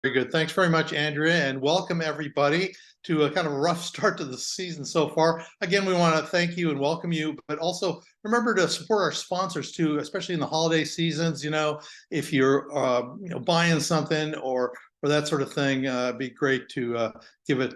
Very good. Thanks very much, Andrea, and welcome everybody to a kind of rough start to the season so far. Again, we want to thank you and welcome you, but also remember to support our sponsors too, especially in the holiday seasons. If you're buying something or that sort of thing, it'd be great to give it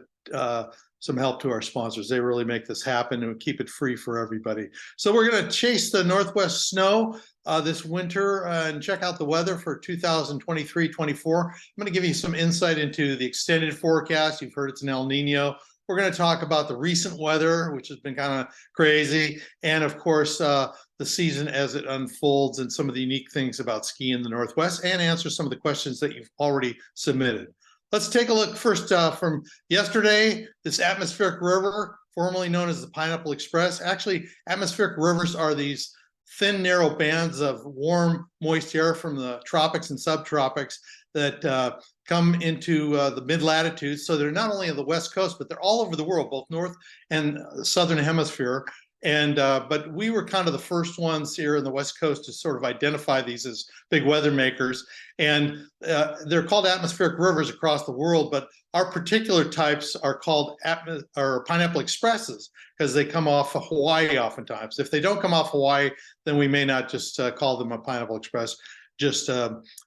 some help to our sponsors. They really make this happen and keep it free for everybody. So we're going to chase the Northwest snow this winter and check out the weather for 2023-24. I'm going to give you some insight into the extended forecast. You've heard it's an El Nino. We're going to talk about the recent weather, which has been kind of crazy, and of course, the season as it unfolds and some of the unique things about skiing in the Northwest, and answer some of the questions that you've already submitted. Let's take a look first from yesterday. This atmospheric river, formerly known as the Pineapple Express. Actually, atmospheric rivers are these thin, narrow bands of warm, moist air from the tropics and subtropics that come into the mid-latitudes. So they're not only on the West Coast, but they're all over the world, both North and Southern Hemisphere. But we were kind of the first ones here in the West Coast to sort of identify these as big weather makers. And they're called atmospheric rivers across the world, but our particular types are called Pineapple Expresses because they come off of Hawaii oftentimes. If they don't come off Hawaii, then we may not just call them a Pineapple Express, just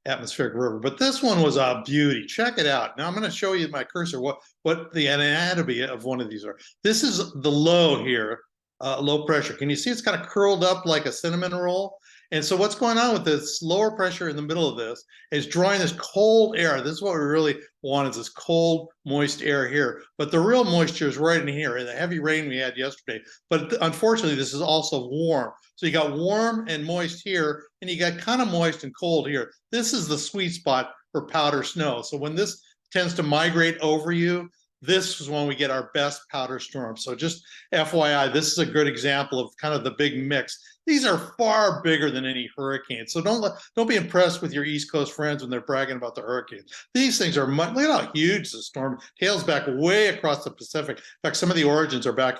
atmospheric river. But this one was a beauty. Check it out. Now I'm going to show you my cursor what the anatomy of one of these are. This is the low here. Low pressure. Can you see it's kind of curled up like a cinnamon roll? And so what's going on with this lower pressure in the middle of this is drawing this cold air. This is what we really want, is this cold, moist air here. But the real moisture is right in here, in the heavy rain we had yesterday. But unfortunately, this is also warm. So you got warm and moist here, and you got kind of moist and cold here. This is the sweet spot for powder snow. So when this tends to migrate over you, this is when we get our best powder storms. So just FYI, this is a good example of kind of the big mix. These are far bigger than any hurricane. So don't be impressed with your East Coast friends when they're bragging about the hurricanes. These things are much, look at how huge the storm tails back way across the Pacific. In fact, some of the origins are back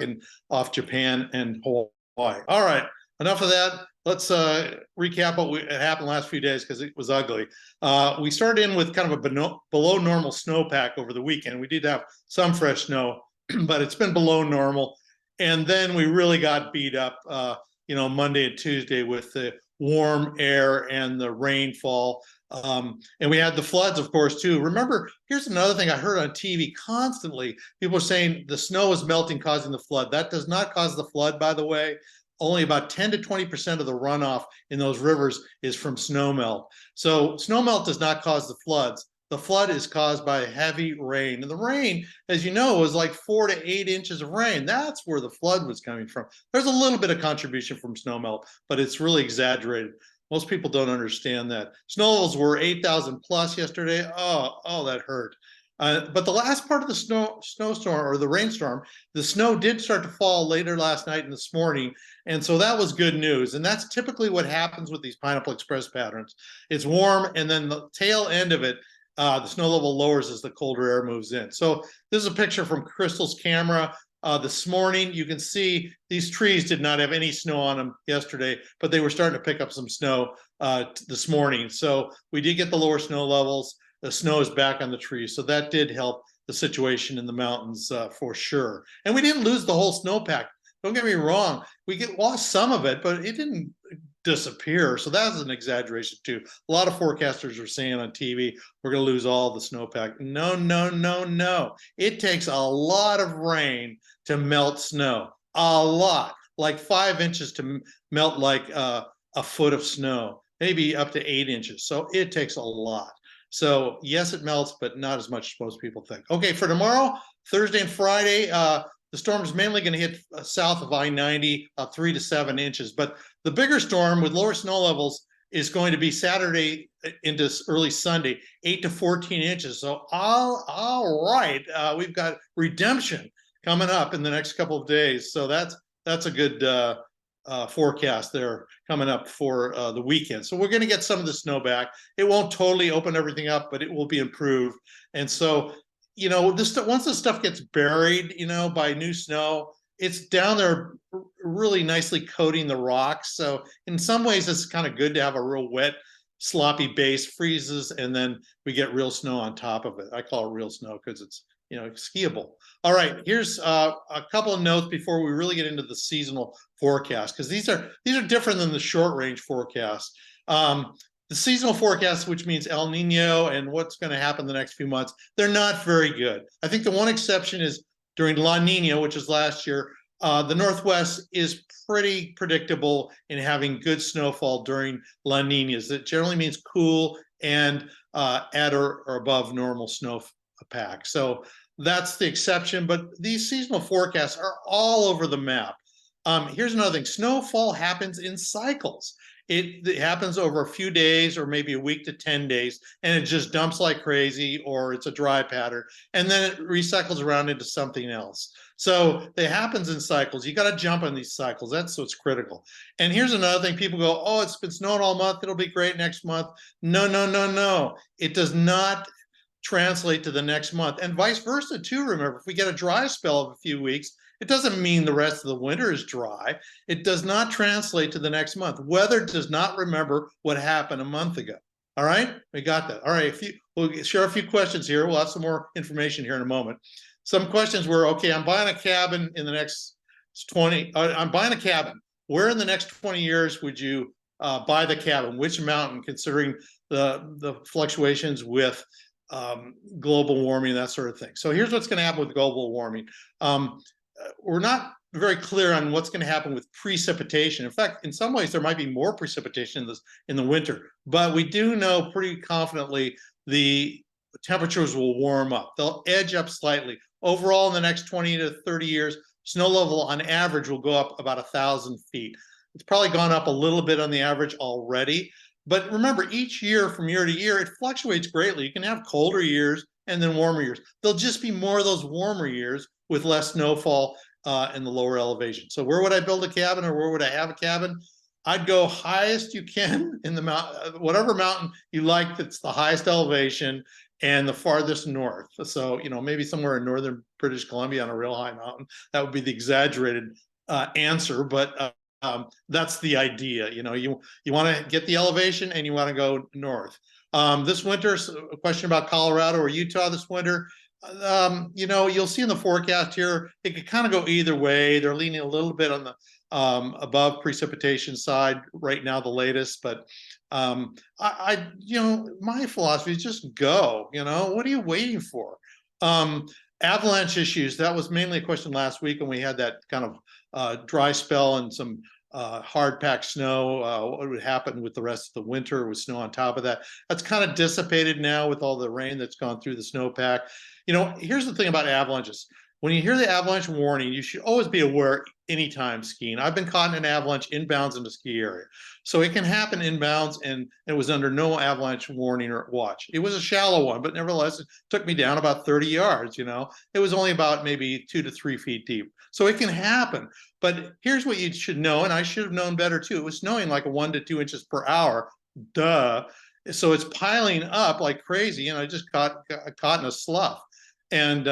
off Japan and Hawaii. All right, enough of that. Let's recap what happened the last few days because it was ugly. We started in with kind of a below normal snowpack over the weekend. We did have some fresh snow, but it's been below normal. And then we really got beat up, Monday and Tuesday with the warm air and the rainfall. And we had the floods, of course, too. Remember, here's another thing I heard on TV constantly. People are saying the snow is melting, causing the flood. That does not cause the flood, by the way. Only about 10 to 20% of the runoff in those rivers is from snowmelt. So snowmelt does not cause the floods. The flood is caused by heavy rain. And the rain, as you know, was like 4 to 8 inches of rain. That's where the flood was coming from. There's a little bit of contribution from snowmelt, but it's really exaggerated. Most people don't understand that. Snow levels were 8,000 plus yesterday. Oh, that hurt. But the last part of the snowstorm or the rainstorm, the snow did start to fall later last night and this morning. And so that was good news. And that's typically what happens with these Pineapple Express patterns. It's warm, and then the tail end of it, the snow level lowers as the colder air moves in. So this is a picture from Crystal's camera. This morning, you can see these trees did not have any snow on them yesterday, but they were starting to pick up some snow this morning. So we did get the lower snow levels. The snow is back on the trees. So that did help the situation in the mountains for sure. And we didn't lose the whole snowpack. Don't get me wrong. We lost some of it, but it didn't disappear. So that's an exaggeration too. A lot of forecasters are saying on TV, we're going to lose all the snowpack. No, no, no, no. It takes a lot of rain to melt snow. A lot. Like 5 inches to melt like a foot of snow. Maybe up to 8 inches. So it takes a lot. So yes, it melts, but not as much as most people think. Okay, for tomorrow, Thursday and Friday, the storm is mainly going to hit south of I-90, 3 to 7 inches. But the bigger storm with lower snow levels is going to be Saturday into early Sunday, 8 to 14 inches. So all right, we've got redemption coming up in the next couple of days. So that's a good forecast there coming up for the weekend. So we're going to get some of the snow back. It won't totally open everything up, but it will be improved. And so, once this stuff gets buried, by new snow, it's down there really nicely coating the rocks. So in some ways, it's kind of good to have a real wet sloppy base, freezes, and then we get real snow on top of it. I call it real snow because it's, skiable. All right, here's a couple of notes before we really get into the seasonal forecast, because these are different than the short range forecast. The seasonal forecast, which means El Nino and what's going to happen the next few months, they're not very good. I think the one exception is during La Nina, which is last year. The Northwest is pretty predictable in having good snowfall during La Ninas. It generally means cool and at or above normal snowpack. So that's the exception, but these seasonal forecasts are all over the map. Here's another thing. Snowfall happens in cycles. It happens over a few days or maybe a week to 10 days, and it just dumps like crazy, or it's a dry pattern, and then it recycles around into something else. So it happens in cycles. You got to jump on these cycles. That's what's critical. And here's another thing. People go, oh, it's been snowing all month. It'll be great next month. No, no, no, no. It does not translate to the next month, and vice versa too. Remember, if we get a dry spell of a few weeks, it doesn't mean the rest of the winter is dry. It does not translate to the next month. Weather does not remember what happened a month ago. All right, we got that. All right, we'll share a few questions here. We'll have some more information here in a moment. Some questions were, okay, I'm buying a cabin in the next 20, I'm buying a cabin. Where in the next 20 years would you buy the cabin? Which mountain, considering the fluctuations with global warming, that sort of thing. So here's what's going to happen with global warming. We're not very clear on what's going to happen with precipitation. In fact, in some ways, there might be more precipitation in the winter, but we do know pretty confidently the temperatures will warm up. They'll edge up slightly. Overall, in the next 20 to 30 years, snow level on average will go up about 1,000 feet. It's probably gone up a little bit on the average already. But remember, each year from year to year, it fluctuates greatly. You can have colder years and then warmer years. There'll just be more of those warmer years with less snowfall in the lower elevation. So where would I build a cabin, or where would I have a cabin? I'd go highest you can in the mountain, whatever mountain you like that's the highest elevation and the farthest north. So, maybe somewhere in northern British Columbia on a real high mountain. That would be the exaggerated answer, but that's the idea. You want to get the elevation and you want to go north. This winter, a question about Colorado or Utah this winter. You'll see in the forecast here, it could kind of go either way. They're leaning a little bit on the above precipitation side right now, the latest, but my philosophy is just go. What are you waiting for? Avalanche issues, that was mainly a question last week when we had that kind of dry spell and some hard packed snow. What would happen with the rest of the winter with snow on top of that? That's kind of dissipated now with all the rain that's gone through the snowpack. Here's the thing about avalanches. When you hear the avalanche warning, you should always be aware anytime skiing. I've been caught in an avalanche inbounds in the ski area. So it can happen inbounds, and it was under no avalanche warning or watch. It was a shallow one, but nevertheless, it took me down about 30 yards, It was only about maybe 2 to 3 feet deep. So it can happen. But here's what you should know, and I should have known better too. It was snowing like 1 to 2 inches per hour. Duh. So it's piling up like crazy, and I just got caught in a slough. And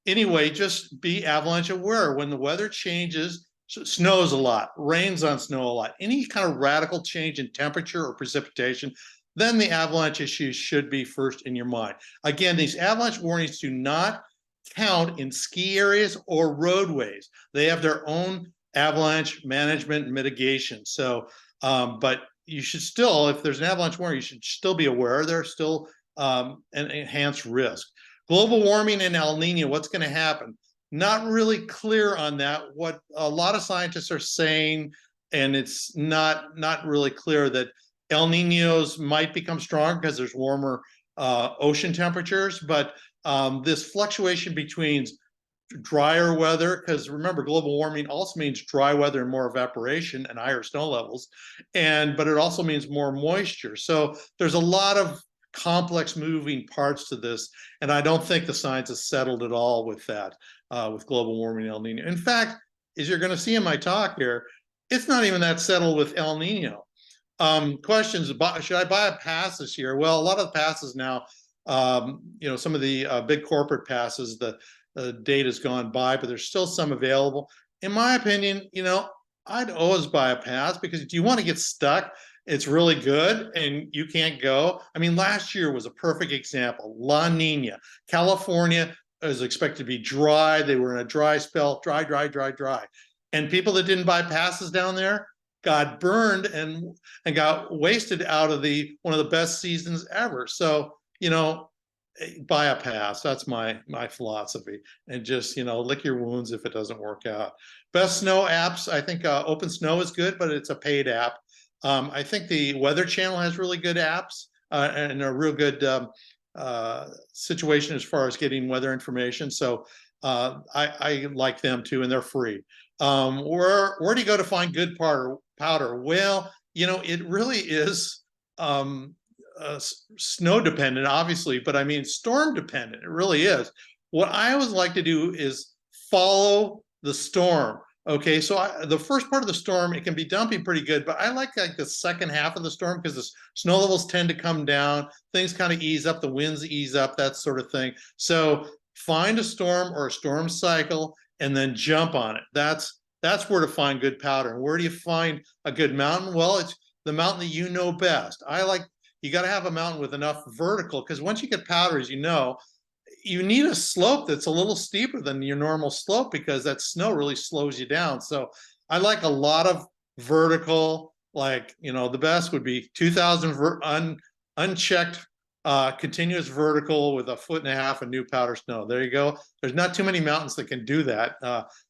anyway, just be avalanche aware. When the weather changes, snows a lot, rains on snow a lot, any kind of radical change in temperature or precipitation, then the avalanche issues should be first in your mind. Again, these avalanche warnings do not count in ski areas or roadways. They have their own avalanche management and mitigation. So, but you should still, if there's an avalanche warning, you should still be aware there's still an enhanced risk. Global warming and El Nino, what's going to happen? Not really clear on that. What a lot of scientists are saying, and it's not really clear, that El Ninos might become strong because there's warmer ocean temperatures, but this fluctuation between drier weather, because remember, global warming also means dry weather and more evaporation and higher snow levels, but it also means more moisture. So there's a lot of complex moving parts to this, and I don't think the science is settled at all with that, with global warming and El Nino. In fact, as you're going to see in my talk here, it's not even that settled with El Nino. Questions about, should I buy a pass this year? Well, a lot of the passes now, some of the big corporate passes, the date has gone by, but there's still some available. In my opinion, I'd always buy a pass, because do you want to get stuck? it's really good and you can't go. I mean, last year was a perfect example. La Nina. California is expected to be dry. They were in a dry spell, dry, dry, dry, dry. And people that didn't buy passes down there got burned and got wasted out of the one of the best seasons ever. So, buy a pass. That's my philosophy. And just, lick your wounds if it doesn't work out. Best snow apps, I think Open Snow is good, but it's a paid app. I think the Weather Channel has really good apps and a real good situation as far as getting weather information. So I like them too, and they're free. Where do you go to find good powder? Well, it really is snow dependent, obviously, but I mean storm dependent. It really is. What I always like to do is follow the storm. Okay, so the first part of the storm, it can be dumping pretty good, but I like the second half of the storm because the snow levels tend to come down, things kind of ease up, the winds ease up, that sort of thing. So find a storm or a storm cycle and then jump on it. That's where to find good powder. And where do you find a good mountain? Well, it's the mountain that you know best. You got to have a mountain with enough vertical, because once you get powder, as you need a slope that's a little steeper than your normal slope, because that snow really slows you down. So I like a lot of vertical, the best would be 2,000 unchecked continuous vertical with 1.5 foot of new powder snow. There you go. There's not too many mountains that can do that.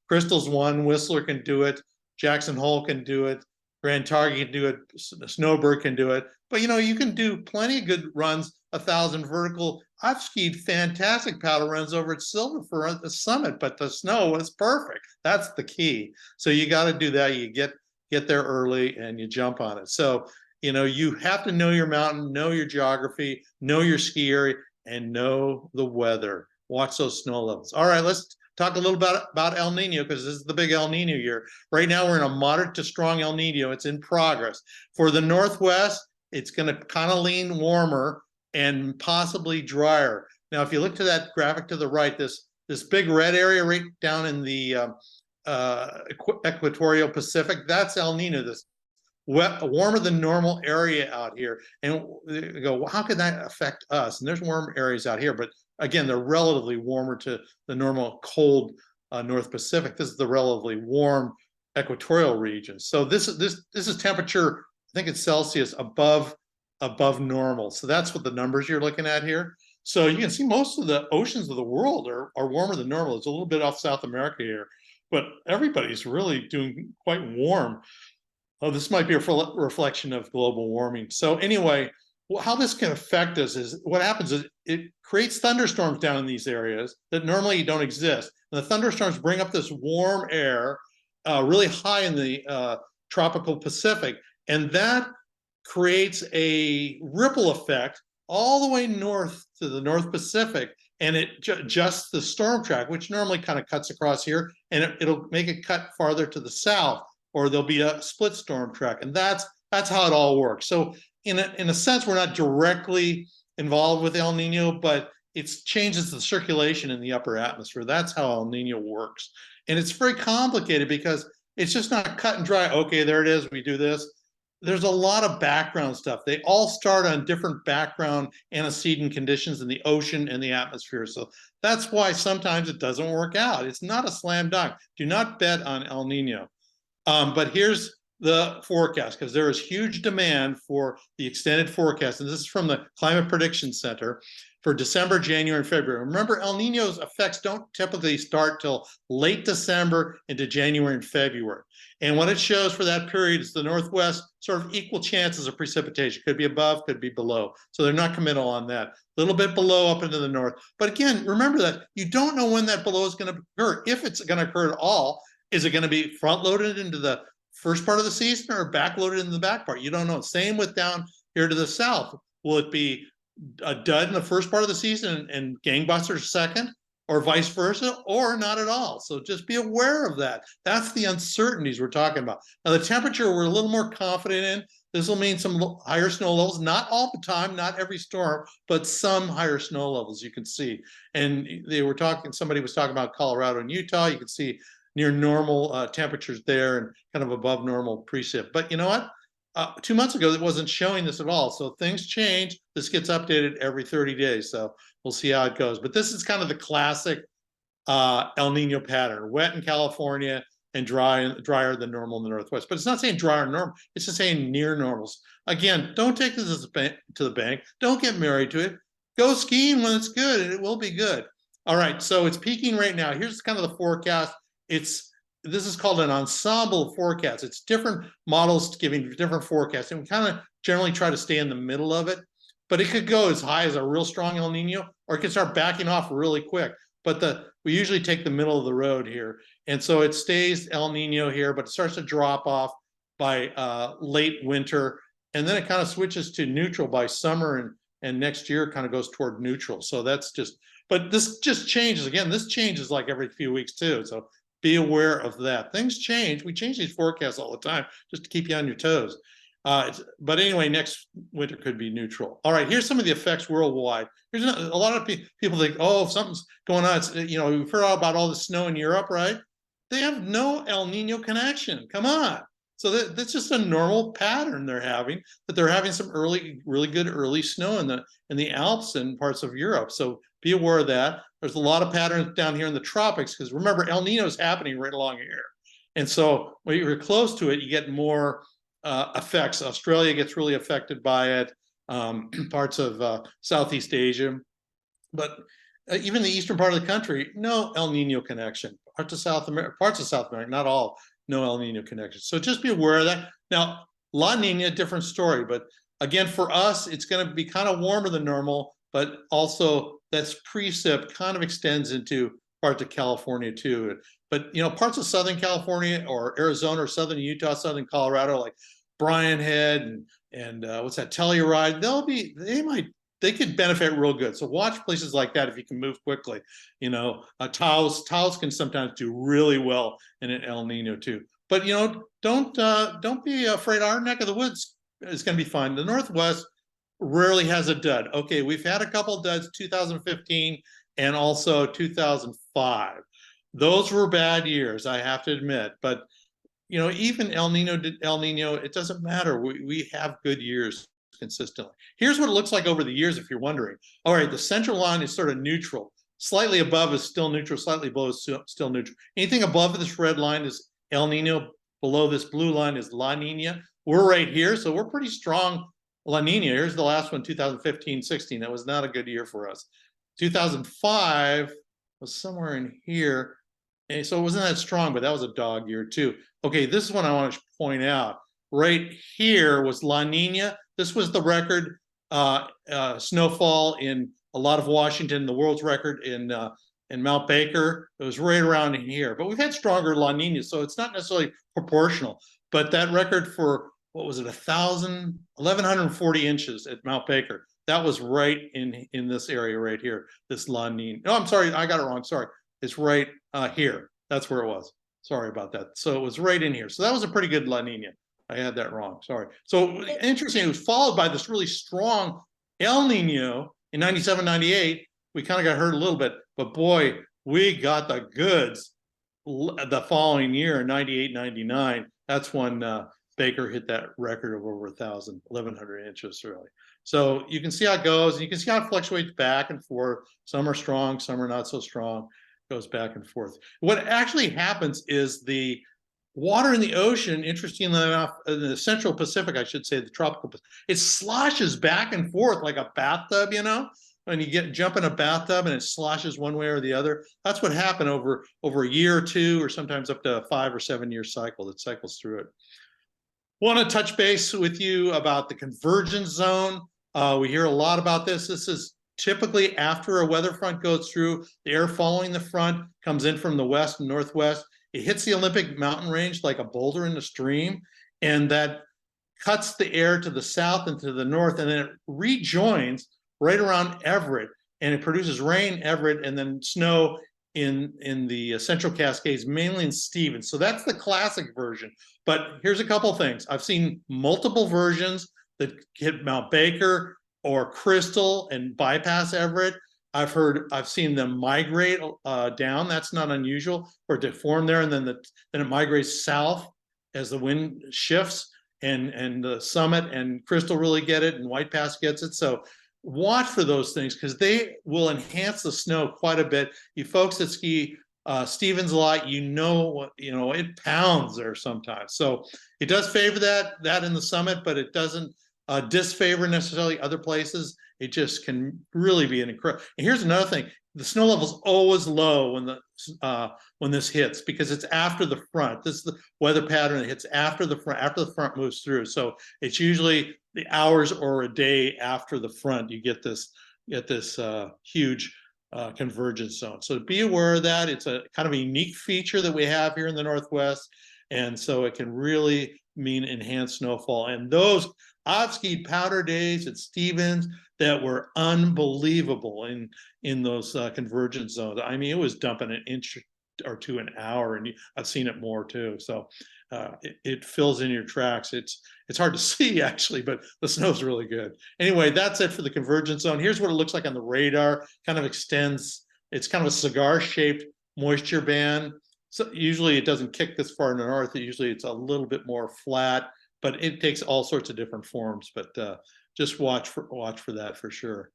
Crystal's one, Whistler can do it, Jackson Hole can do it, Grand Targhee can do it, Snowbird can do it. But you can do plenty of good runs, 1,000 vertical. I've skied fantastic powder runs over at Silver for the summit, but the snow was perfect. That's the key. So you got to do that. You get there early and you jump on it. So you have to know your mountain, know your geography, know your ski area, and know the weather. Watch those snow levels. All right, let's talk a little bit about El Nino, because this is the big El Nino year. Right now, we're in a moderate to strong El Nino. It's in progress. For the Northwest, it's going to kind of lean warmer and possibly drier. Now, if you look to that graphic to the right, this big red area right down in the equatorial Pacific, that's El Nino, this warmer than normal area out here. And you go, well, how could that affect us? And there's warm areas out here, but again, they're relatively warmer to the normal cold North Pacific. This is the relatively warm equatorial region. So this is temperature, I think it's Celsius above normal. So that's what the numbers you're looking at here. So you can see most of the oceans of the world are warmer than normal. It's a little bit off South America here, but everybody's really doing quite warm. Oh, this might be a reflection of global warming. So anyway, how this can affect us is what happens is it creates thunderstorms down in these areas that normally don't exist. And the thunderstorms bring up this warm air really high in the tropical Pacific, and that creates a ripple effect all the way north to the North Pacific, and it adjusts the storm track, which normally kind of cuts across here, and it'll make it cut farther to the south, or there'll be a split storm track, and that's how it all works. So in a sense, we're not directly involved with El Nino, but it changes the circulation in the upper atmosphere. That's how El Nino works. And it's very complicated because it's just not cut and dry. Okay, there it is, we do this. There's a lot of background stuff. They all start on different background antecedent conditions in the ocean and the atmosphere. So that's why sometimes it doesn't work out. It's not a slam dunk. Do not bet on El Nino. But here's the forecast, because there is huge demand for the extended forecast. And this is from the Climate Prediction Center for December, January, and February. Remember, El Nino's effects don't typically start till late December into January and February. And what it shows for that period is the Northwest sort of equal chances of precipitation. Could be above, could be below. So they're not committal on that. A little bit below up into the north. But again, remember that you don't know when that below is going to occur. If it's going to occur at all, is it going to be front-loaded into the first part of the season or back-loaded in the back part? You don't know. Same with down here to the south. Will it be a dud in the first part of the season and gangbusters second, or vice versa, or not at all? So just be aware of that. That's the uncertainties we're talking about. Now, the temperature we're a little more confident in. This will mean some higher snow levels, not all the time, not every storm, but some higher snow levels you can see. And somebody was talking about Colorado and Utah. You can see near normal temperatures there and kind of above normal precip. But you know what? 2 months ago, it wasn't showing this at all. So things change. This gets updated every 30 days. So we'll see how it goes. But this is kind of the classic El Nino pattern: wet in California and drier than normal in the Northwest. But it's not saying drier than normal. It's just saying near normals. Again, don't take this to the bank. Don't get married to it. Go skiing when it's good, and it will be good. All right, so it's peaking right now. Here's kind of the forecast. This is called an ensemble forecast. It's different models giving different forecasts, and we kind of generally try to stay in the middle of it. But it could go as high as a real strong El Nino, or it can start backing off really quick. But we usually take the middle of the road here. And so it stays El Nino here, but it starts to drop off by late winter. And then it kind of switches to neutral by summer, and next year kind of goes toward neutral. So that's just, but this just changes. Again, this changes like every few weeks too. So be aware of that. Things change. We change these forecasts all the time just to keep you on your toes. But anyway, next winter could be neutral. All right, here's some of the effects worldwide. There's a lot of people think, oh, something's going on. It's, we've heard about all the snow in Europe, right? They have no El Nino connection. Come on. So that's just a normal pattern they're having, that they're having some really good early snow in the Alps and parts of Europe. So be aware of that. There's a lot of patterns down here in the tropics, because remember, El Nino is happening right along here. And so when you're close to it, you get more effects. Australia gets really affected by it, parts of Southeast Asia, but even the eastern part of the country, no El Nino connection. Parts of South America, not all, no El Nino connection. So just be aware of that. Now, La Nina, different story, but again, for us, it's going to be kind of warmer than normal, but also that's precip kind of extends into parts of California too. But parts of Southern California or Arizona or Southern Utah, Southern Colorado, like Bryan Head and what's that, Telluride, they could benefit real good. So watch places like that if you can move quickly. Taos can sometimes do really well in an El Nino too. But don't be afraid. Our neck of the woods is going to be fine. The Northwest rarely has a dud. Okay, we've had a couple of duds, 2015 and also 2005. Those were bad years, I have to admit. But even El Nino, it doesn't matter. We have good years consistently. Here's what it looks like over the years, if you're wondering. All right, the central line is sort of neutral. Slightly above is still neutral, slightly below is still neutral. Anything above this red line is El Nino. Below this blue line is La Nina. We're right here, so we're pretty strong La Nina. Here's the last one, 2015-16. That was not a good year for us. 2005 was somewhere in here. And so it wasn't that strong, but that was a dog year too. Okay, this is what I want to point out. Right here was La Nina. This was the record snowfall in a lot of Washington, the world's record in Mount Baker. It was right around here. But we've had stronger La Ninas, so it's not necessarily proportional. But that record for, what was it, 1,140 inches at Mount Baker, that was right in this area right here, this La Nina. No, I'm sorry, I got it wrong. Sorry. It's right here. That's where it was. Sorry about that. So it was right in here. So that was a pretty good La Nina. I had that wrong. Sorry. So interesting. It was followed by this really strong El Nino in 97, 98. We kind of got hurt a little bit, but boy, we got the goods the following year in 98, 99. That's when Baker hit that record of over 1,100 inches, really. So you can see how it goes. And you can see how it fluctuates back and forth. Some are strong, some are not so strong. Goes back and forth. What actually happens is the water in the ocean, interestingly enough, in the Central Pacific, I should say, the tropical Pacific, it sloshes back and forth like a bathtub, when you jump in a bathtub and it sloshes one way or the other. That's what happened over a year or two, or sometimes up to a 5 or 7 year cycle that cycles through it. Want to touch base with you about the convergence zone. We hear a lot about this. This is typically after a weather front goes through, the air following the front comes in from the west and northwest. It hits the Olympic mountain range like a boulder in a stream, and that cuts the air to the south and to the north, and then it rejoins right around Everett, and it produces rain, Everett, and then snow in the Central Cascades, mainly in Stevens. So that's the classic version. But here's a couple things. I've seen multiple versions that hit Mount Baker or Crystal and bypass Everett. I've seen them migrate down. That's not unusual, or to form there, and then it migrates south as the wind shifts. and the Summit and Crystal really get it, and White Pass gets it. So watch for those things because they will enhance the snow quite a bit. You folks that ski Stevens a lot, it pounds there sometimes. So it does favor that in the Summit, but it doesn't disfavor necessarily other places. It just can really be an incredible. And here's another thing: the snow level's always low when this hits because it's after the front. This is the weather pattern that hits after the front moves through. So it's usually the hours or a day after the front you get this huge convergence zone. So be aware of that. It's a kind of a unique feature that we have here in the Northwest, and so it can really mean enhanced snowfall. And those I've skied powder days at Stevens that were unbelievable in those convergence zones. I mean, it was dumping an inch or two an hour, and I've seen it more too. So it fills in your tracks. It's hard to see actually, but the snow's really good. Anyway, that's it for the convergence zone. Here's what it looks like on the radar. Kind of extends. It's kind of a cigar-shaped moisture band. So usually it doesn't kick this far north. Usually it's a little bit more flat, but it takes all sorts of different forms. But just watch for that for sure.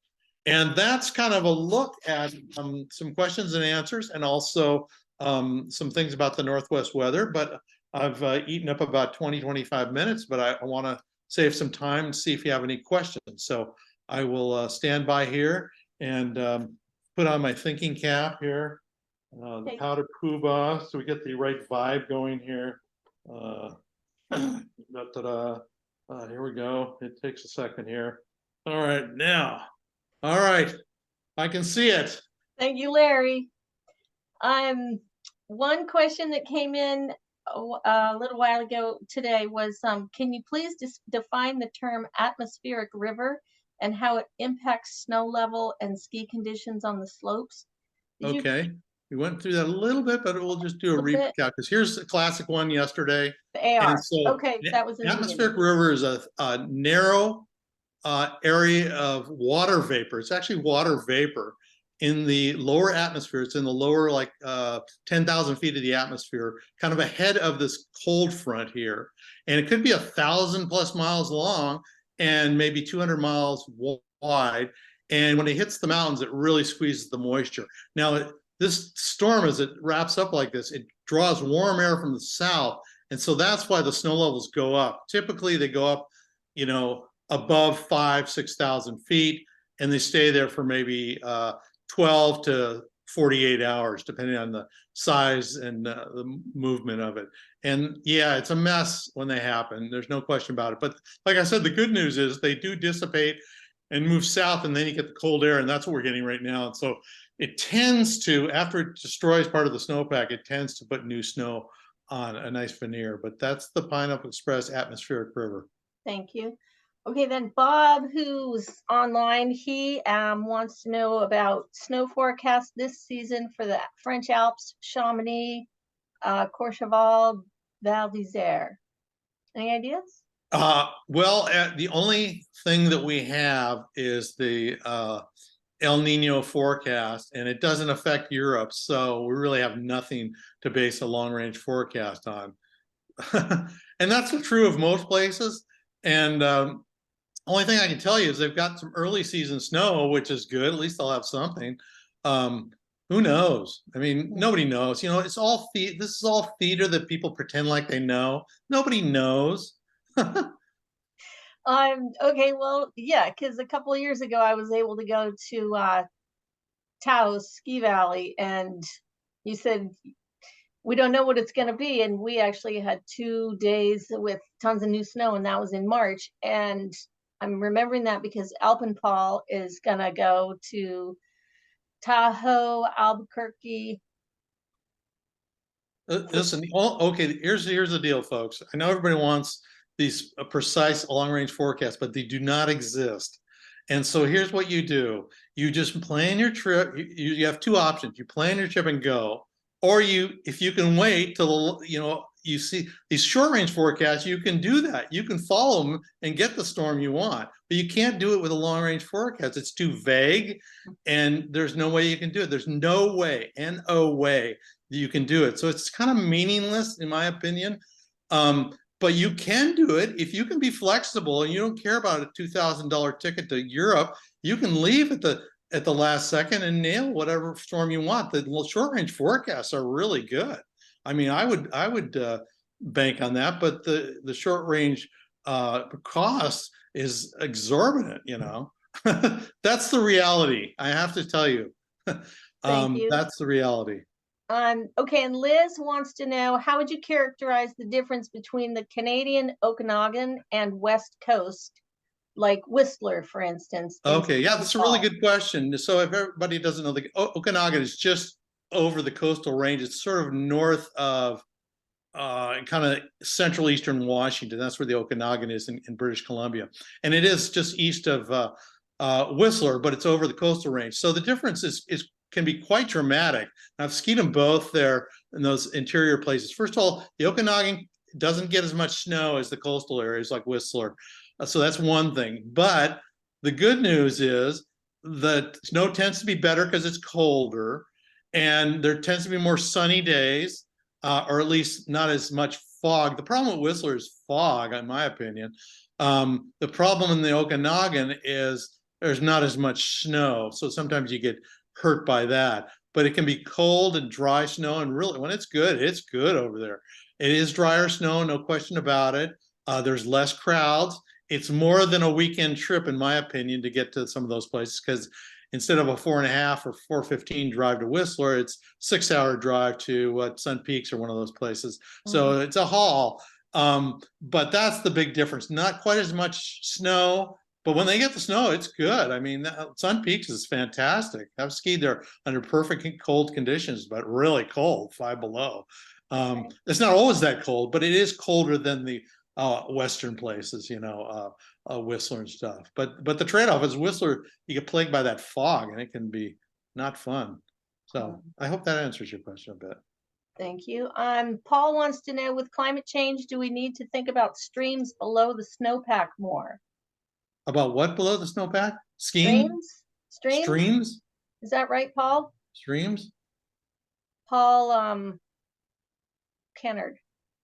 And that's kind of a look at some questions and answers, and also some things about the Northwest weather. But I've eaten up about 20-25 minutes, but I want to save some time and see if you have any questions. So I will stand by here and put on my thinking cap here. The Powder Poobah, so we get the right vibe going here. Here we go. It takes a second here. All right, now. All right, I can see it. Thank you, Larry. One question that came in a little while ago today was, can you please define the term atmospheric river and how it impacts snow level and ski conditions on the slopes? Okay. We went through that a little bit, but we'll just do a recap because here's a classic one yesterday. The AR. So okay, that was atmospheric river is a narrow area of water vapor. It's actually water vapor in the lower atmosphere. It's in the lower 10,000 feet of the atmosphere, kind of ahead of this cold front here. And it could be 1,000+ miles long and maybe 200 miles wide. And when it hits the mountains, it really squeezes the moisture. Now, this storm, as it wraps up like this, it draws warm air from the south. And so that's why the snow levels go up. Typically, they go up, above 5,000-6,000 feet, and they stay there for maybe 12 to 48 hours, depending on the size and the movement of it. And yeah, it's a mess when they happen. There's no question about it. But like I said, the good news is they do dissipate and move south, and then you get the cold air, and that's what we're getting right now. And so it tends to, after it destroys part of the snowpack, it tends to put new snow on a nice veneer. But that's the Pineapple Express atmospheric river. Thank you. Okay, then Bob, who's online, he wants to know about snow forecast this season for the French Alps, Chamonix, Courchevel, Val d'Isère. Any ideas? Well, the only thing that we have is the El Nino forecast, and it doesn't affect Europe, so we really have nothing to base a long-range forecast on. And that's true of most places. And only thing I can tell you is they've got some early season snow, which is good. At least they'll have something. Who knows? I mean, nobody knows. It's all this is all theater that people pretend like they know. Nobody knows. Okay, well, yeah, because a couple of years ago I was able to go to Taos Ski Valley, and you said we don't know what it's going to be, and we actually had 2 days with tons of new snow, and that was in March. And I'm remembering that because Alpenpaul is going to go to Tahoe, Albuquerque. Listen, okay, here's the deal, folks. I know everybody wants these precise long-range forecasts, but they do not exist. And so here's what you do. You just plan your trip. You have two options. You plan your trip and go, or if you can wait till, you see these short-range forecasts, you can do that. You can follow them and get the storm you want, but you can't do it with a long-range forecast. It's too vague, and there's no way you can do it. There's no way, N-O way, that you can do it. So it's kind of meaningless, in my opinion. but you can do it if you can be flexible and you don't care about a $2,000 ticket to Europe. You can leave at the last second and nail whatever storm you want. The short range forecasts are really good. I mean, I would bank on that, but the short range cost is exorbitant. You know, that's the reality. I have to tell you. Thank you. That's the reality. Okay, and Liz wants to know, how would you characterize the difference between the Canadian Okanagan and West Coast, like Whistler, for instance? Okay, yeah, that's a really good question. So if everybody doesn't know, the Okanagan is just over the coastal range. It's sort of north of kind of central eastern Washington. That's where the Okanagan is in British Columbia. And it is just east of Whistler, but it's over the coastal range. So the difference can be quite dramatic. I've skied them both there in those interior places. First of all, the Okanagan doesn't get as much snow as the coastal areas like Whistler. So that's one thing. But the good news is that snow tends to be better because it's colder, and there tends to be more sunny days, or at least not as much fog. The problem with Whistler is fog, in my opinion. The problem in the Okanagan is there's not as much snow. So sometimes you get hurt by that, but it can be cold and dry snow, and really when it's good over there. It is drier snow, no question about it. There's less crowds. It's more than a weekend trip, in my opinion, to get to some of those places, because instead of a 4.5 or 4:15 drive to Whistler, it's 6-hour drive to Sun Peaks or one of those places. So it's a haul, but that's the big difference. Not quite as much snow, but when they get the snow, it's good. I mean, Sun Peaks is fantastic. I've skied there under perfect cold conditions, but really cold, 5 below. It's not always that cold, but it is colder than the western places, you know, Whistler and stuff. But the trade-off is Whistler, you get plagued by that fog, and it can be not fun. So I hope that answers your question a bit. Thank you. Paul wants to know, with climate change, do we need to think about streams below the snowpack more? About what below the snowpack? Skiing? Streams? Is that right, Paul? Streams? Paul Kennard.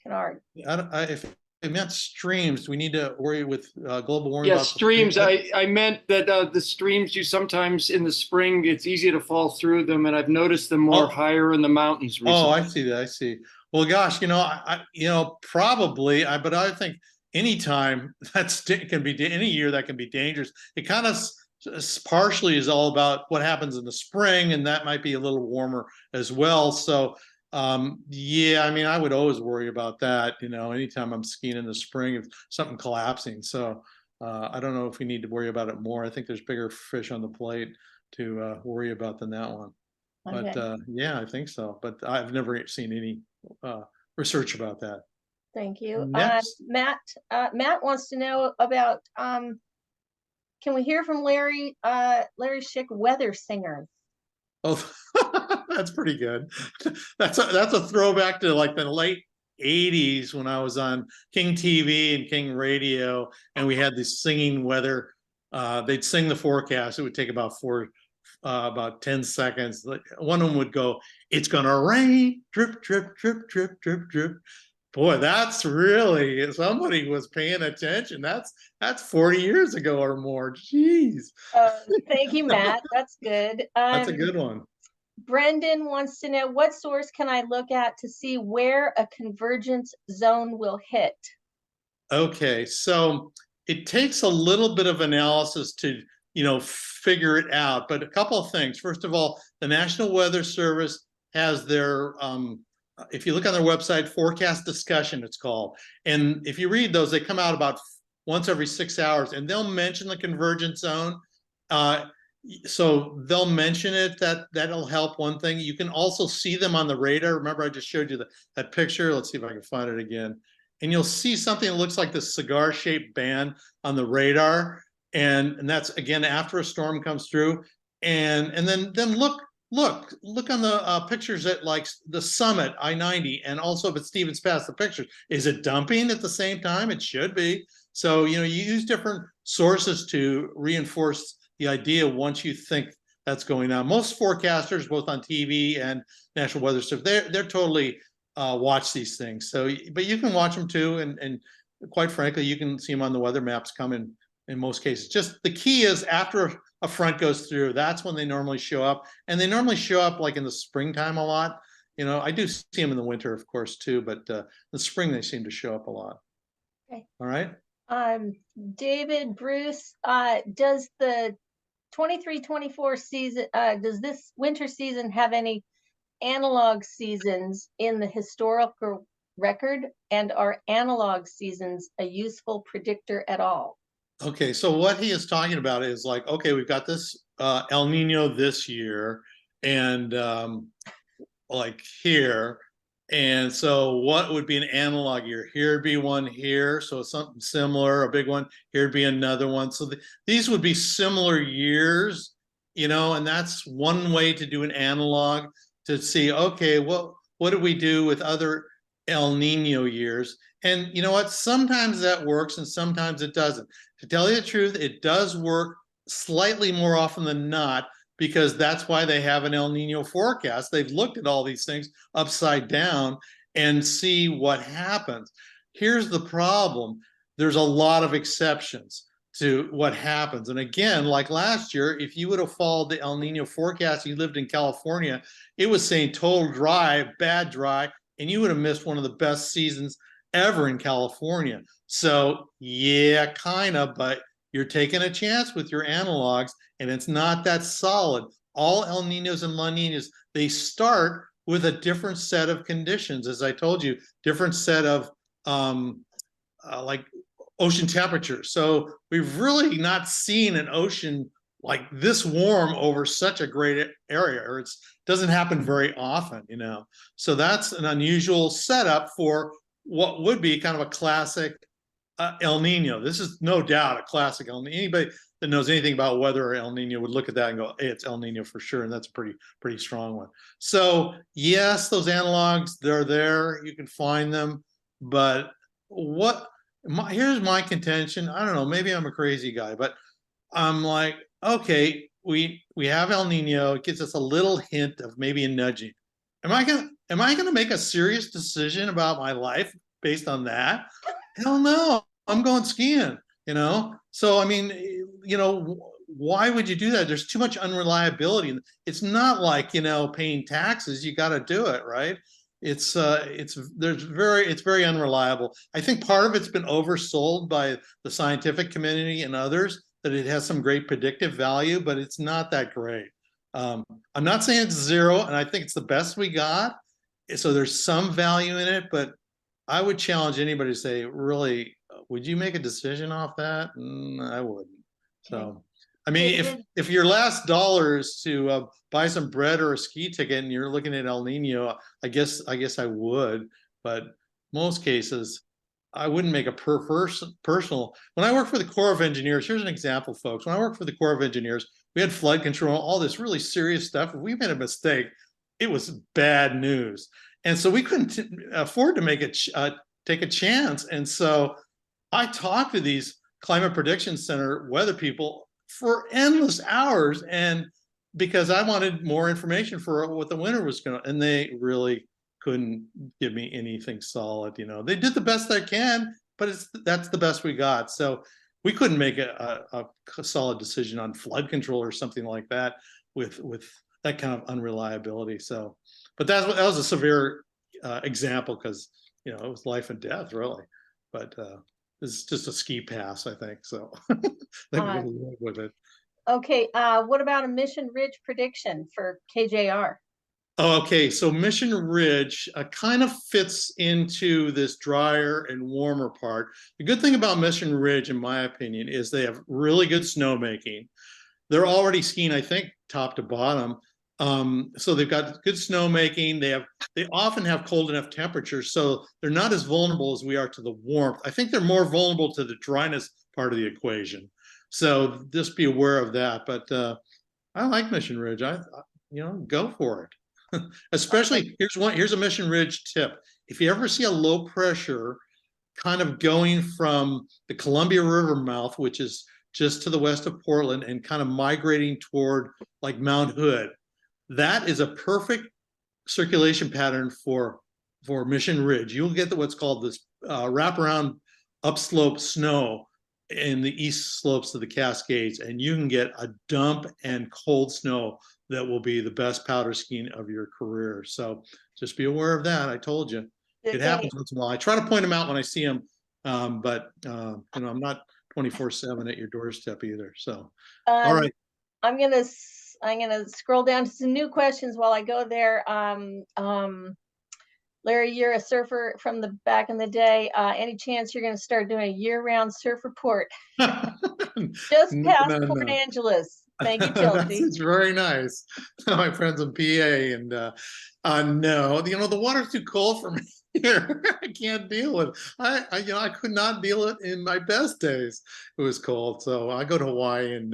If it meant streams, we need to worry with global warming. Yes, streams. I meant that the streams, you sometimes in the spring, it's easy to fall through them, and I've noticed them more higher in the mountains recently. Oh, I see that. I see. Well, gosh, you know, probably, but I think anytime can be any year that can be dangerous. It kind of partially is all about what happens in the spring, and that might be a little warmer as well. So yeah, I mean, I would always worry about that, you know, anytime I'm skiing in the spring, if something collapsing. So I don't know if we need to worry about it more. I think there's bigger fish on the plate to worry about than that one. Okay. But yeah, I think so. But I've never seen any research about that. Thank you. Matt wants to know about, can we hear from Larry Schick, weather singers? Oh, that's pretty good. That's a throwback to like the late 80s when I was on King TV and King Radio, and we had this singing weather. They'd sing the forecast. It would take about 10 seconds. One of them would go, "It's gonna rain, drip, drip, drip, drip, drip, drip." Boy, that's really, somebody was paying attention. That's 40 years ago or more. Jeez. Thank you, Matt. That's good. That's a good one. Brendan wants to know, what source can I look at to see where a convergence zone will hit? Okay, so it takes a little bit of analysis to, you know, figure it out. But a couple of things. First of all, the National Weather Service has their if you look on their website, forecast discussion, it's called. And if you read those, they come out about once every 6 hours, and they'll mention the convergence zone. So they'll mention it, that'll help one thing. You can also see them on the radar. Remember, I just showed you that picture. Let's see if I can find it again. And you'll see something that looks like this cigar-shaped band on the radar. And that's, again, after a storm comes through. And then look on the pictures at like the summit, I-90, and also if it's Stevens Pass, the pictures. Is it dumping at the same time? It should be. So, you know, you use different sources to reinforce the idea once you think that's going on. Most forecasters, both on TV and National Weather Service, they're totally watch these things. So, but you can watch them too, and quite frankly, you can see them on the weather maps coming in most cases. Just the key is after a front goes through, that's when they normally show up, and they normally show up like in the springtime a lot. You know, I do see them in the winter, of course, too, but the spring they seem to show up a lot. Okay. All right. David, Bruce, does the 23-24 season, does this winter season have any analog seasons in the historical record, and are analog seasons a useful predictor at all? Okay, so what he is talking about is like, okay, we've got this El Nino this year, and like here, and so what would be an analog year? Here'd be one here, so something similar, a big one. Here'd be another one. So these would be similar years, you know, and that's one way to do an analog, to see, okay, what do we do with other El Nino years? And you know what? Sometimes that works and sometimes it doesn't. To tell you the truth, it does work slightly more often than not, because that's why they have an El Nino forecast. They've looked at all these things upside down and see what happens. Here's the problem. There's a lot of exceptions to what happens. And again, like last year, if you would have followed the El Nino forecast, you lived in California, it was saying total dry, bad dry, and you would have missed one of the best seasons ever in California. So yeah, kind of, but you're taking a chance with your analogs, and it's not that solid. All El Ninos and La Ninas, they start with a different set of conditions. As I told you, different set of like ocean temperatures. So we've really not seen an ocean like this warm over such a great area, or it doesn't happen very often, you know. So that's an unusual setup for what would be kind of a classic El Nino. This is no doubt a classic El Nino. Anybody that knows anything about weather or El Nino would look at that and go, hey, it's El Nino for sure. And that's a pretty strong one. So yes, those analogs, they're there. You can find them. But here's my contention. I don't know, maybe I'm a crazy guy, but I'm like, okay, we have El Nino. It gives us a little hint of maybe a nudging. Am I gonna make a serious decision about my life based on that? Hell no, I'm going skiing, you know? So, I mean, you know, why would you do that? There's too much unreliability. It's not like, you know, paying taxes, you got to do it, right? It's very unreliable. I think part of it's been oversold by the scientific community and others, that it has some great predictive value, but it's not that great. I'm not saying it's zero, and I think it's the best we got. So there's some value in it, but I would challenge anybody to say, really, would you make a decision off that? I wouldn't. So, I mean, if your last dollar is to buy some bread or a ski ticket and you're looking at El Nino, I guess I would. But most cases, I wouldn't make a personal. When I worked for the Corps of Engineers, here's an example, folks. When I worked for the Corps of Engineers, we had flood control, all this really serious stuff. If we made a mistake, it was bad news. And so we couldn't afford to take a chance. And so I talked to these Climate Prediction Center weather people for endless hours, and because I wanted more information for what the winter was going to, and they really couldn't give me anything solid. You know, they did the best they can, but that's the best we got. So we couldn't make a solid decision on flood control or something like that with that kind of unreliability. So, but that was a severe example, because, you know, it was life and death, really. But it's just a ski pass, I think. So they would live with it. Okay, what about a Mission Ridge prediction for KJR? Okay, so Mission Ridge kind of fits into this drier and warmer part. The good thing about Mission Ridge, in my opinion, is they have really good snowmaking. They're already skiing, I think, top to bottom. So they've got good snowmaking. They often have cold enough temperatures, so they're not as vulnerable as we are to the warmth. I think they're more vulnerable to the dryness part of the equation. So just be aware of that. But I like Mission Ridge. Go for it. Especially, here's a Mission Ridge tip. If you ever see a low pressure kind of going from the Columbia River mouth, which is just to the west of Portland, and kind of migrating toward like Mount Hood, that is a perfect circulation pattern for for Mission Ridge, you'll get what's called this wraparound upslope snow in the east slopes of the Cascades, and you can get a dump and cold snow that will be the best powder skiing of your career. So just be aware of that. I told you. It happens once in a while. I try to point them out when I see them, but I'm not 24/7 at your doorstep either. So, all right. I'm gonna scroll down to some new questions while I go there. Larry, you're a surfer from the back in the day. Any chance you're going to start doing a year-round surf report? Just past Port Angeles. Thank you, Chelsea. It's very nice. My friends in PA, and no, the water's too cold for me here. I can't deal with it. I could not deal it in my best days. It was cold, so I go to Hawaii and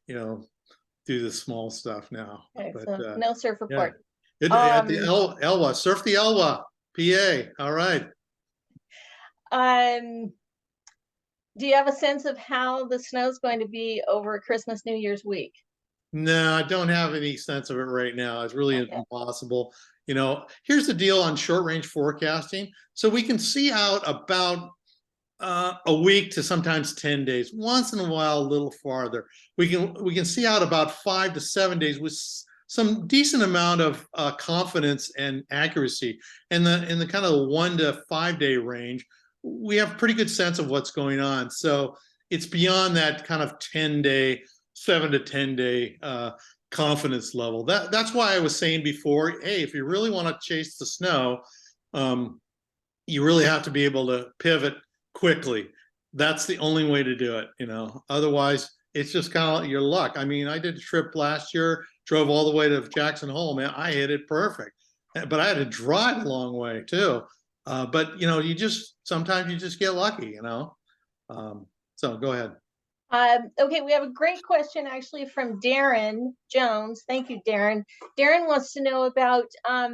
do the small stuff now. Okay, but so no surf report. Yeah. At the Elwha, surf the Elwha, PA. All right. Do you have a sense of how the snow's going to be over Christmas, New Year's week? No, I don't have any sense of it right now. It's really impossible. Here's the deal on short range forecasting. So we can see out about a week to sometimes 10 days. Once in a while, a little farther. We can see out about 5 to 7 days with some decent amount of confidence and accuracy. In the kind of 1 to 5 day range, we have pretty good sense of what's going on. So it's beyond that kind of 10-day, 7 to 10 day confidence level. That's why I was saying before, hey, if you really want to chase the snow, you really have to be able to pivot quickly. That's the only way to do it. Otherwise it's just kind of your luck. I mean, I did a trip last year, drove all the way to Jackson Hole, man. I hit it perfect, but I had to drive a long way too. But sometimes you just get lucky, so go ahead. Okay, we have a great question actually from Darren Jones. Thank you, Darren. Darren wants to know about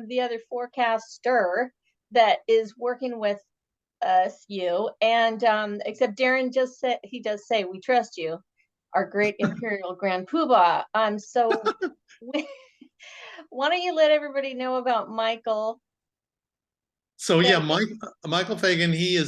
the other forecaster that is working with you, and except Darren just said, he does say, we trust you, our great Imperial Grand Poobah. So why don't you let everybody know about Michael? So yeah, Michael Fagan, he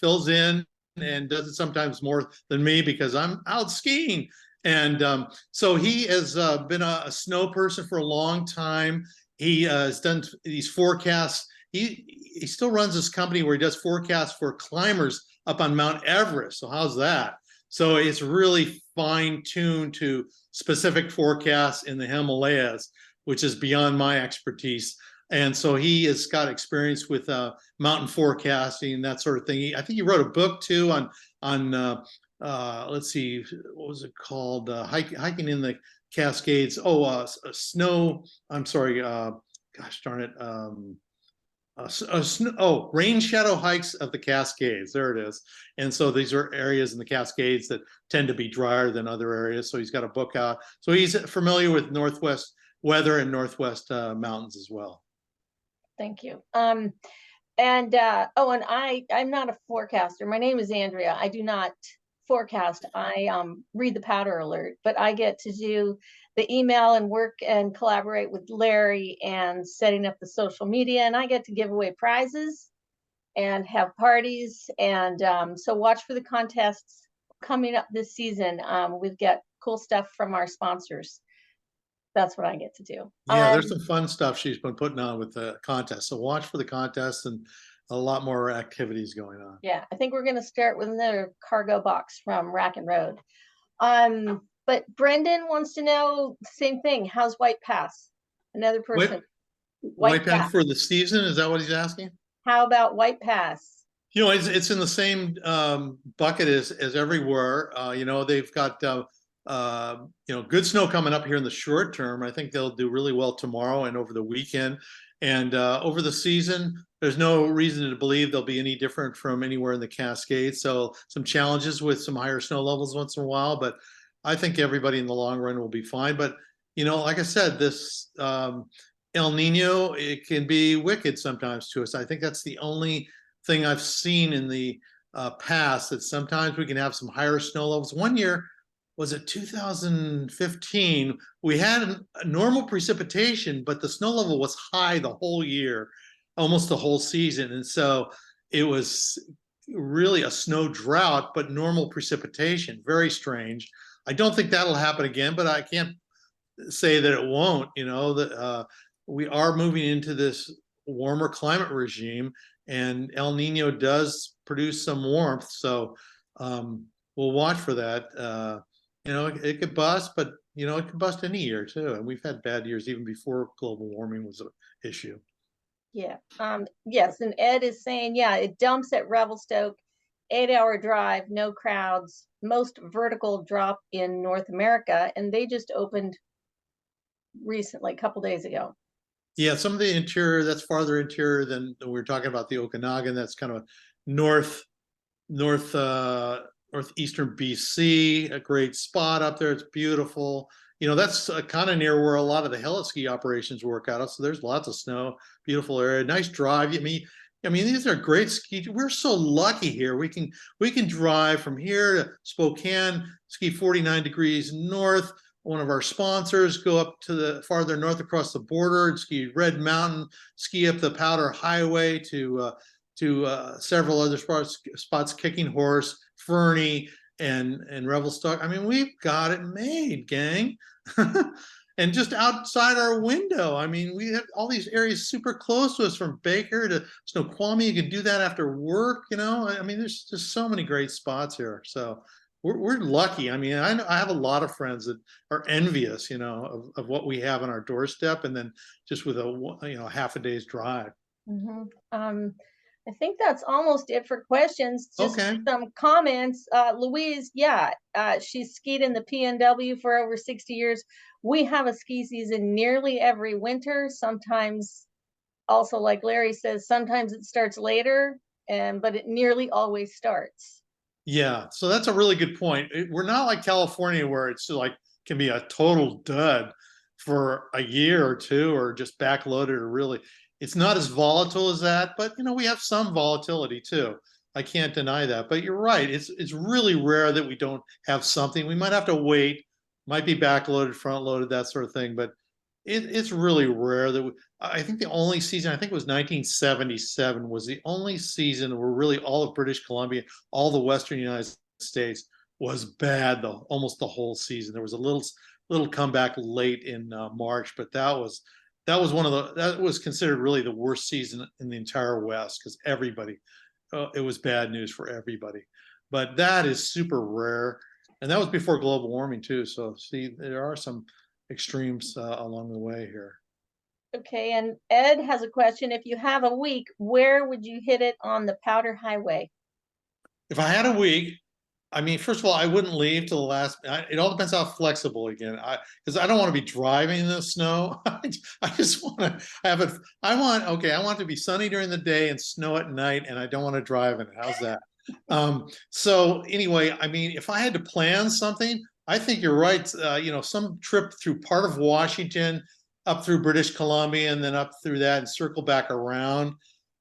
fills in and does it sometimes more than me because I'm out skiing. And so he has been a snow person for a long time. He has done these forecasts. He still runs this company where he does forecasts for climbers up on Mount Everest. So how's that? So it's really fine-tuned to specific forecasts in the Himalayas, which is beyond my expertise. And so he has got experience with mountain forecasting and that sort of thing. I think he wrote a book too on let's see, what was it called? Hiking in the Cascades. Snow. I'm sorry. Gosh darn it. Rain shadow hikes of the Cascades. There it is. And so these are areas in the Cascades that tend to be drier than other areas. So he's got a book out. So he's familiar with Northwest weather and Northwest mountains as well. Thank you. And I'm not a forecaster. My name is Andrea. I do not forecast. I read the powder alert, but I get to do the email and work and collaborate with Larry and setting up the social media, and I get to give away prizes and have parties. And so watch for the contests coming up this season. We've got cool stuff from our sponsors. That's what I get to do. Yeah, there's some fun stuff she's been putting on with the contest. So watch for the contest and a lot more activities going on. Yeah, I think we're going to start with another cargo box from Rack and Road. But Brendan wants to know the same thing. How's White Pass? Another person. White Pass for the season? Is that what he's asking? How about White Pass? It's in the same bucket as everywhere. They've got good snow coming up here in the short term. I think they'll do really well tomorrow and over the weekend. And over the season, there's no reason to believe they'll be any different from anywhere in the Cascades. So some challenges with some higher snow levels once in a while, but I think everybody in the long run will be fine. But, like I said, this El Nino, it can be wicked sometimes to us. I think that's the only thing I've seen in the past, that sometimes we can have some higher snow levels. One year, was it 2015? We had a normal precipitation, but the snow level was high the whole year. almost the whole season. And so it was really a snow drought, but normal precipitation. Very strange. I don't think that'll happen again, but I can't say that it won't. That we are moving into this warmer climate regime, and El Nino does produce some warmth. So we'll watch for that. It could bust, but it could bust any year too. And we've had bad years even before global warming was an issue. Yeah. Yes. And Ed is saying, yeah, it dumps at Revelstoke, 8-hour drive, no crowds, most vertical drop in North America. And they just opened recently, a couple days ago. Yeah, some of the interior, that's farther interior than we were talking about the Okanagan. That's kind of northeastern BC, a great spot up there. It's beautiful. That's kind of near where a lot of the heli-ski operations work out of. So there's lots of snow, beautiful area, nice drive. I mean, these are great ski. We're so lucky here. We can drive from here to Spokane, ski 49 degrees north. One of our sponsors, go up to the farther north across the border and ski Red Mountain, ski up the Powder Highway to several other spots, Kicking Horse, Fernie, and Revelstoke. I mean, we've got it made, gang. And just outside our window, I mean, we have all these areas super close to us, from Baker to Snoqualmie. You can do that after work. I mean, there's just so many great spots here. So we're lucky. I mean, I have a lot of friends that are envious, of what we have on our doorstep, and then just with a half a day's drive. I think that's almost it for questions. Just Okay. some comments. Louise, yeah, she's skied in the PNW for over 60 years. We have a ski season nearly every winter. Sometimes, also like Larry says, sometimes it starts later, but it nearly always starts. Yeah, so that's a really good point. We're not like California, where it's like can be a total dud for a year or two, or just backloaded, or really, it's not as volatile as that. But we have some volatility too. I can't deny that. But you're right. It's really rare that we don't have something. We might have to wait, might be backloaded, front loaded, that sort of thing. But it's really rare that I think the only season, I think it was 1977, was the only season where really all of British Columbia, all the Western United States, was bad though, almost the whole season. There was a little comeback late in March, but that was that was considered really the worst season in the entire West, because everybody, it was bad news for everybody. But that is super rare, and that was before global warming too. So see, there are some extremes along the way here. Okay, and Ed has a question. If you have a week, where would you hit it on the Powder Highway? If I had a week, I mean, first of all, I wouldn't leave till the last. It all depends how flexible again. Because I don't want to be driving in the snow. I just want to have it. I want it to be sunny during the day and snow at night, and I don't want to drive in it. How's that? So anyway, I mean, if I had to plan something, I think you're right. Some trip through part of Washington, up through British Columbia, and then up through that and circle back around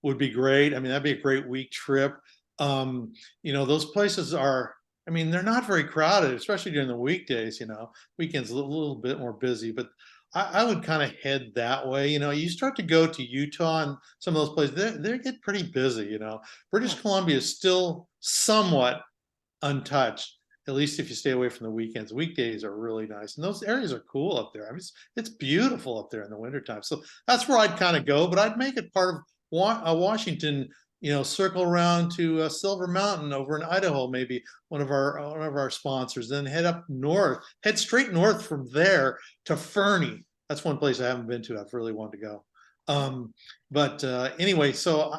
would be great. I mean, that'd be a great week trip. Those places are, I mean, they're not very crowded, especially during the weekdays. Weekends a little bit more busy, but I would kind of head that way. You start to go to Utah and some of those places, they get pretty busy. British Columbia is still somewhat untouched, at least if you stay away from the weekends. Weekdays are really nice, and those areas are cool up there. I mean, it's beautiful up there in the wintertime. So that's where I'd kind of go, but I'd make it part of Washington. Circle around to Silver Mountain over in Idaho, maybe one of our sponsors. Then head straight north from there to Fernie. That's one place I haven't been to. I've really wanted to go. But anyway, so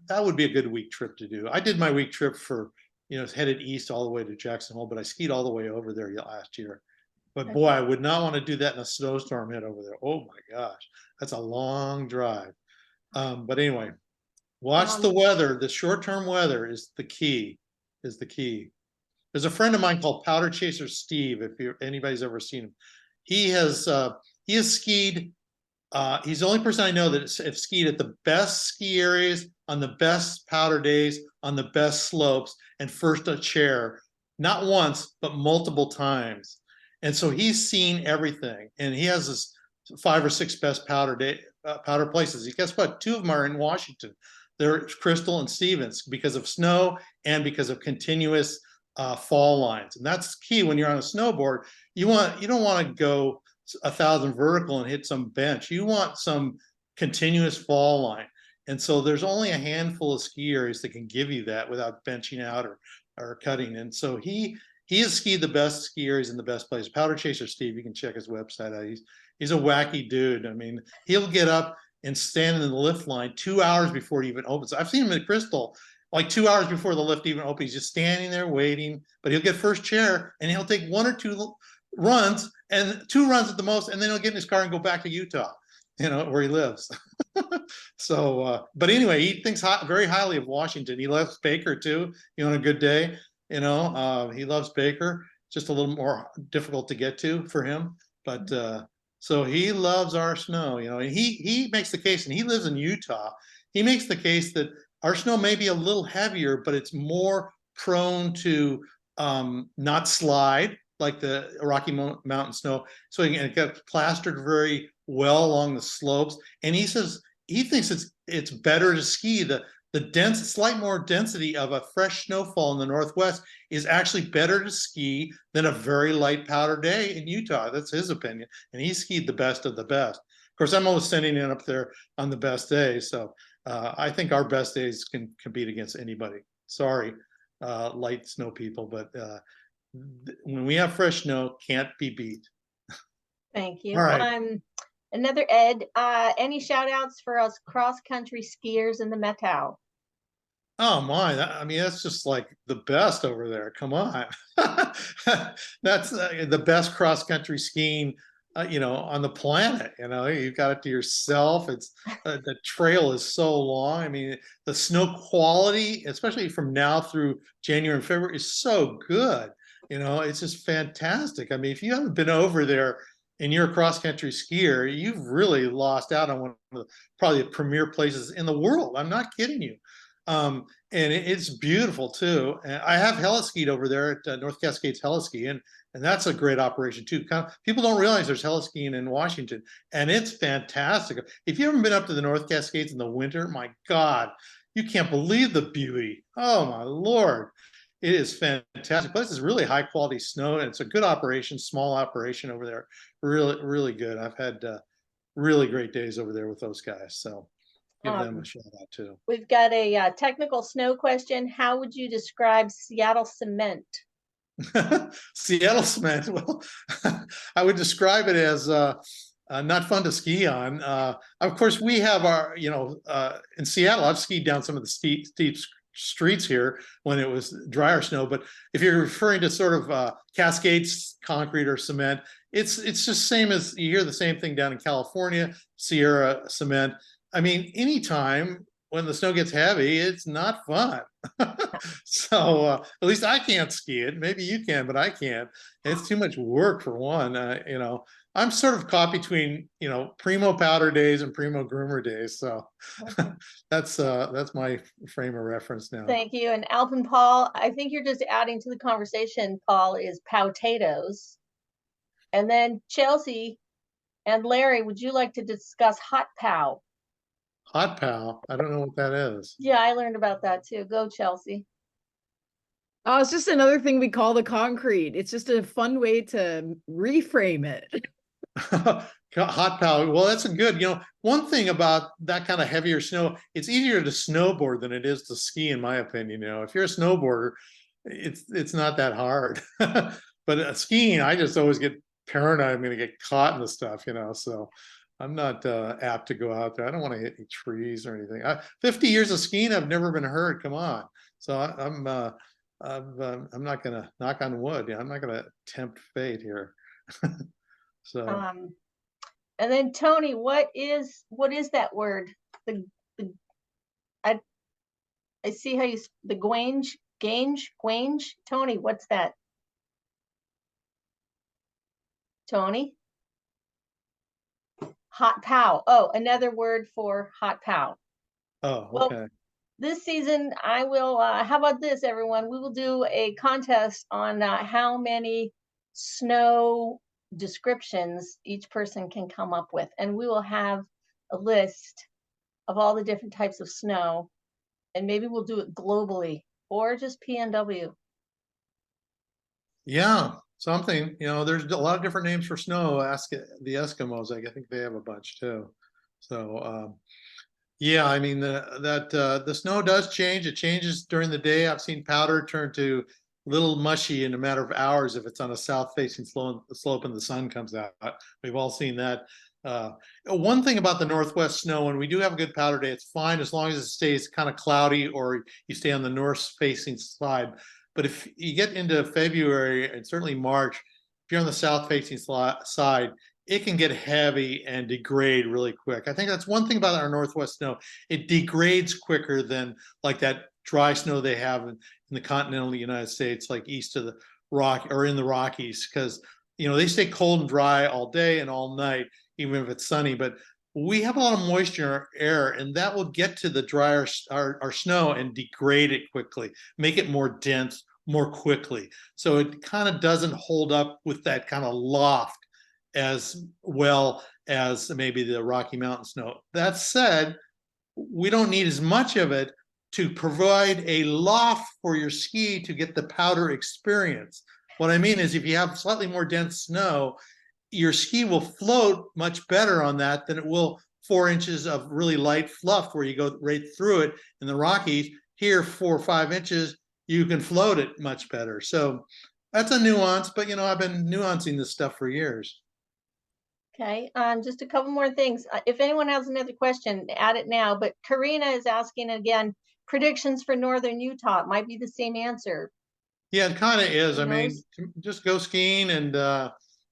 that would be a good week trip to do. I did my week trip for headed east all the way to Jackson Hole, but I skied all the way over there last year. But boy, I would not want to do that in a snowstorm head over there. Oh my gosh, that's a long drive. But anyway. Watch the weather. The short-term weather is the key. There's a friend of mine called Powder Chaser Steve. If anybody's ever seen him, he has skied. He's the only person I know that have skied at the best ski areas on the best powder days on the best slopes and first a chair, not once but multiple times. And so he's seen everything, and he has this 5 or 6 best powder powder places. Guess what? 2 of them are in Washington. They're Crystal and Stevens because of snow and because of continuous fall lines. And that's key when you're on a snowboard. You don't want to go 1,000 vertical and hit some bench. You want some continuous fall line. And so there's only a handful of ski areas that can give you that without benching out or cutting. And so he has skied the best ski areas in the best place. Powder Chaser Steve, you can check his website out. He's a wacky dude. I mean, he'll get up and stand in the lift line 2 hours before it even opens. I've seen him at Crystal like 2 hours before the lift even opens. He's just standing there waiting, but he'll get first chair and he'll take 1 or 2 runs, and 2 runs at the most, and then he'll get in his car and go back to Utah, where he lives. So, but anyway, he thinks very highly of Washington. He loves Baker too. On a good day, he loves Baker. Just a little more difficult to get to for him, but so he loves our snow. And he makes the case, and he lives in Utah. He makes the case that our snow may be a little heavier, but it's more prone to not slide like the Rocky Mountain snow. So it got plastered very well along the slopes. And he says he thinks it's better to ski. The slight more density of a fresh snowfall in the Northwest is actually better to ski than a very light powder day in Utah. That's his opinion. And he skied the best of the best. Of course, I'm always sending in up there on the best day. So I think our best days can compete against anybody. Sorry, light snow people, but when we have fresh snow, can't be beat. Thank you. All right. Another Ed, any shout outs for us cross-country skiers in the Methow? Oh my, that's just like the best over there. Come on. That's the best cross-country skiing, on the planet. You've got it to yourself. It's the trail is so long. I mean, the snow quality, especially from now through January and February, is so good. It's just fantastic. I mean, if you haven't been over there and you're a cross-country skier, you've really lost out on one of probably the premier places in the world. I'm not kidding you. And it's beautiful too. And I have heliskied over there at North Cascades Heliski, and that's a great operation too. People don't realize there's heliskiing in Washington, and it's fantastic. If you haven't been up to the North Cascades in the winter, my God, you can't believe the beauty. Oh my Lord. It is fantastic. Plus, it's really high quality snow, and it's a good operation, small operation over there. Really, really good. I've had really great days over there with those guys. So give them a shout out too. We've got a technical snow question. How would you describe Seattle cement? Seattle cement. Well, I would describe it as not fun to ski on. Of course, we have our, in Seattle, I've skied down some of the steep streets here when it was drier snow. But if you're referring to sort of Cascades concrete or cement, it's just same as you hear the same thing down in California, Sierra cement. I mean, anytime when the snow gets heavy, it's not fun. So at least I can't ski it. Maybe you can, but I can't. It's too much work for one. I'm sort of caught between, primo powder days and primo groomer days. So that's my frame of reference now. Thank you. And Alpin Paul, I think you're just adding to the conversation, Paul, is potatoes. And then Chelsea and Larry, would you like to discuss hot pow? Hot pow? I don't know what that is. Yeah, I learned about that too. Go, Chelsea. Oh, it's just another thing we call the concrete. It's just a fun way to reframe it. Hot pow. Well, that's a good, one thing about that kind of heavier snow, it's easier to snowboard than it is to ski, in my opinion. If you're a snowboarder, it's not that hard. But skiing, I just always get paranoid I'm going to get caught in the stuff, so I'm not apt to go out there. I don't want to hit any trees or anything. 50 years of skiing, I've never been hurt. Come on. So I'm not going to knock on wood. I'm not going to tempt fate here. So. And then Tony, what is that word? I see how you the gauge. Tony, what's that? Tony? Hot pow. Oh, another word for hot pow. Oh, okay. Well, this season, I will, how about this, everyone? We will do a contest on how many snow descriptions each person can come up with. And we will have a list of all the different types of snow, and maybe we'll do it globally or just PNW. Yeah, something, there's a lot of different names for snow. Ask the Eskimos. I think they have a bunch too. So, yeah, I mean, the snow does change. It changes during the day. I've seen powder turn to little mushy in a matter of hours if it's on a south-facing slope and the sun comes out. We've all seen that. One thing about the Northwest snow, when we do have a good powder day, it's fine as long as it stays kind of cloudy or you stay on the north-facing side. But if you get into February and certainly March, if you're on the south-facing side, it can get heavy and degrade really quick. I think that's one thing about our Northwest snow. It degrades quicker than like that dry snow they have in the continental United States, like east of the in the Rockies, because they stay cold and dry all day and all night, even if it's sunny. But we have a lot of moisture in our air, and that will get to the drier our snow and degrade it quickly, make it more dense more quickly. So it kind of doesn't hold up with that kind of loft as well as maybe the Rocky Mountain snow. That said, we don't need as much of it to provide a loft for your ski to get the powder experience. What I mean is if you have slightly more dense snow, your ski will float much better on that than it will 4 inches of really light fluff where you go right through it. In the Rockies, here 4 or 5 inches, you can float it much better. So that's a nuance, but I've been nuancing this stuff for years. Okay, just a couple more things. If anyone has another question, add it now. But Karina is asking again, predictions for Northern Utah. It might be the same answer. Yeah, it kind of is. Who I mean, knows? just go skiing and